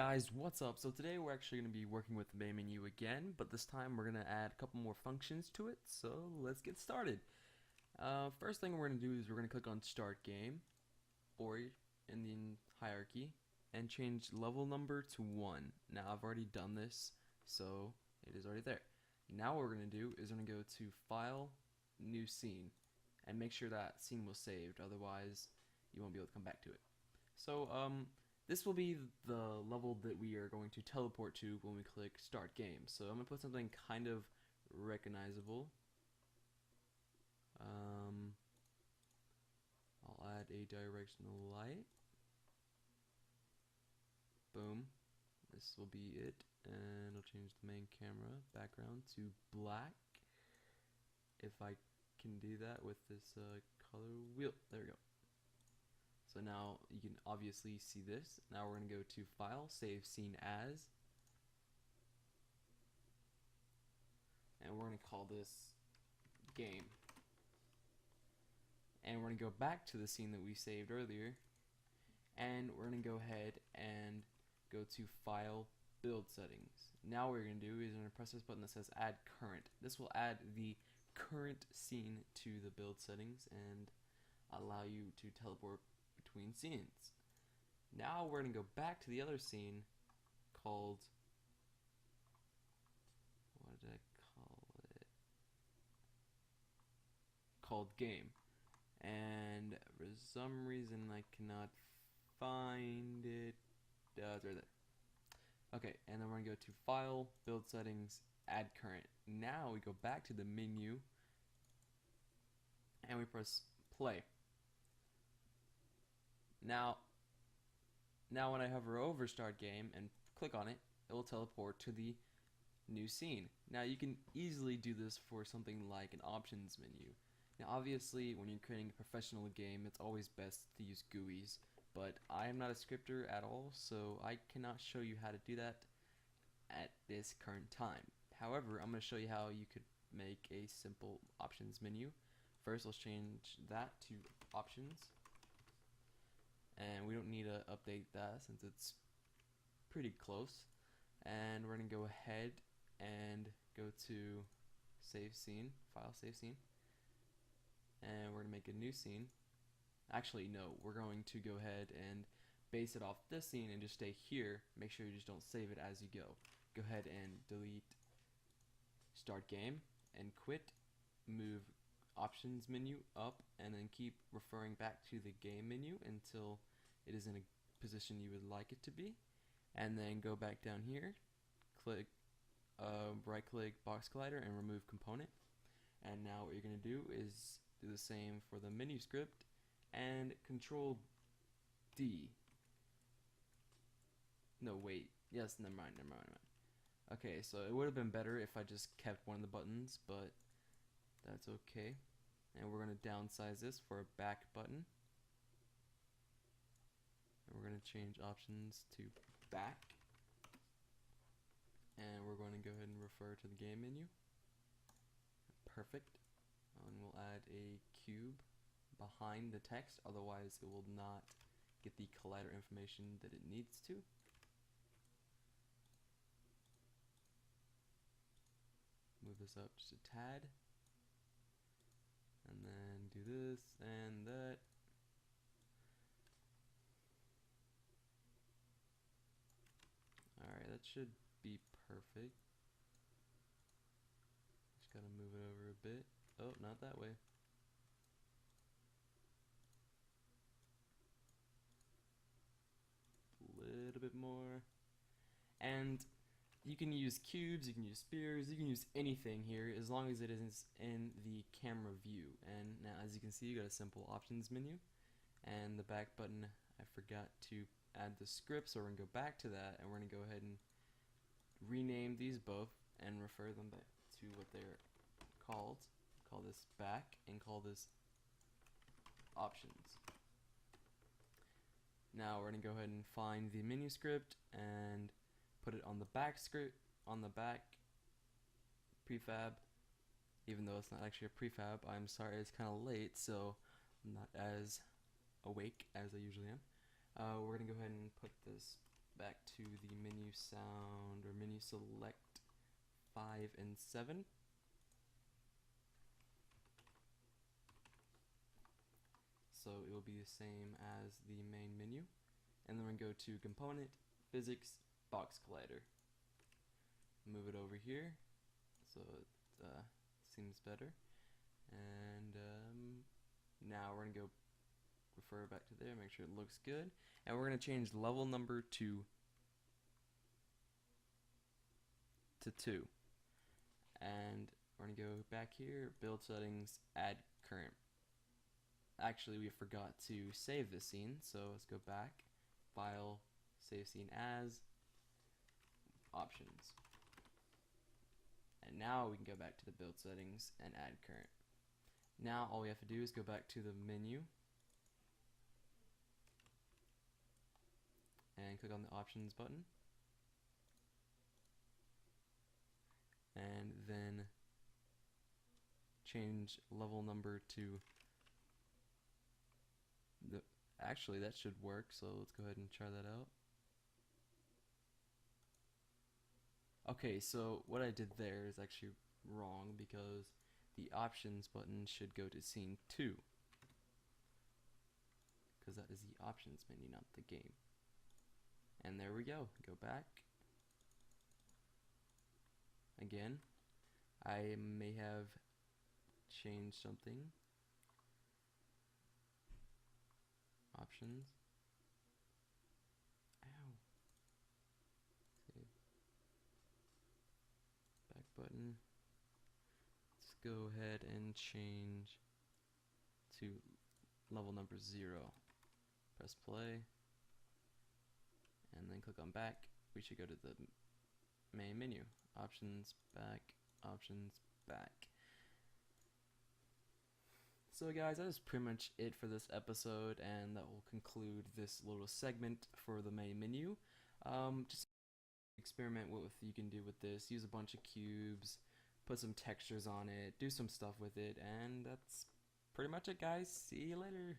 guys, what's up? So today we're actually going to be working with the main menu again, but this time we're going to add a couple more functions to it, so let's get started. First thing we're going to do is we're going to click on Start Game, or in the hierarchy, and change level number to 1. Now I've already done this, so it is already there. Now what we're going to do is we're going to go to File, New Scene, and make sure that scene was saved, otherwise you won't be able to come back to it. So, this will be the level that we are going to teleport to when we click Start Game. So I'm going to put something kind of recognizable. I'll add a directional light. Boom. This will be it. And I'll change the main camera background to black. If I can do that with this color wheel. There we go. So now you can obviously see this. Now we're going to go to File, Save Scene As. And we're going to call this Game. And we're going to go back to the scene that we saved earlier. And we're going to go ahead and go to File, Build Settings. Now what we're going to do is we're going to press this button that says Add Current. This will add the current scene to the build settings and allow you to teleport between scenes. Now we're going to go back to the other scene called, what did I call it? Called Game. And for some reason I cannot find it. It's right there. Okay, and then we're going to go to File, Build Settings, Add Current. Now we go back to the menu and we press Play. Now when I hover over Start Game and click on it, it will teleport to the new scene. Now you can easily do this for something like an options menu. Now obviously when you're creating a professional game, it's always best to use GUIs, but I am not a scripter at all, so I cannot show you how to do that at this current time. However, I'm going to show you how you could make a simple options menu. First, let's change that to options. And we don't need to update that since it's pretty close. And we're going to go ahead and go to Save Scene, File, Save Scene. And we're going to make a new scene. Actually, no, we're going to go ahead and base it off this scene and just stay here. Make sure you just don't save it as you go. Go ahead and delete Start Game and quit. Move Options menu up and then keep referring back to the game menu until it is in a position you would like it to be, and then go back down here, click right click box collider and remove component. And now what you're going to do is do the same for the menu script and Control D. No, wait, yes, never mind. Okay, so it would have been better if I just kept one of the buttons, but that's okay. And we're going to downsize this for a back button. And we're going to change options to back. And we're going to go ahead and refer to the game menu. Perfect. And we'll add a cube behind the text, otherwise it will not get the collider information that it needs to. Move this up just a tad. And then do this and that. Alright, that should be perfect. Just gotta move it over a bit. Oh, not that way. A little bit more. And you can use cubes, you can use spheres, you can use anything here as long as it is in the camera view. And now as you can see, you got a simple options menu, and the back button, I forgot to add the script, so we're going to go back to that and we're going to go ahead and rename these both and refer them back to what they're called. Call this back and call this options. Now we're going to go ahead and find the menu script and put it on the back script, on the back prefab, even though it's not actually a prefab. I'm sorry, it's kind of late, so I'm not as awake as I usually am. We're going to go ahead and put this back to the menu sound or menu select 5 and 7. So it will be the same as the main menu. And then we're going to go to Component, Physics, Box Collider. Move it over here so it seems better. And now we're going to go refer back to there, make sure it looks good. And we're going to change level number to 2. And we're going to go back here, build settings, add current. Actually, we forgot to save this scene, so let's go back, file, save scene as, options. And now we can go back to the build settings and add current. Now all we have to do is go back to the menu and click on the options button, and then change level number to the, actually that should work, so let's go ahead and try that out. Okay, so what I did there is actually wrong, because the options button should go to scene 2, because that is the options menu, not the game. And there we go. Go back. Again, I may have changed something. Options. Ow. Save. Back button. Let's go ahead and change to level number 0. Press play. And then click on back. We should go to the main menu. Options, back, options, back. So guys, that is pretty much it for this episode, and that will conclude this little segment for the main menu. Just experiment what you can do with this. Use a bunch of cubes, put some textures on it, do some stuff with it, and that's pretty much it, guys. See you later.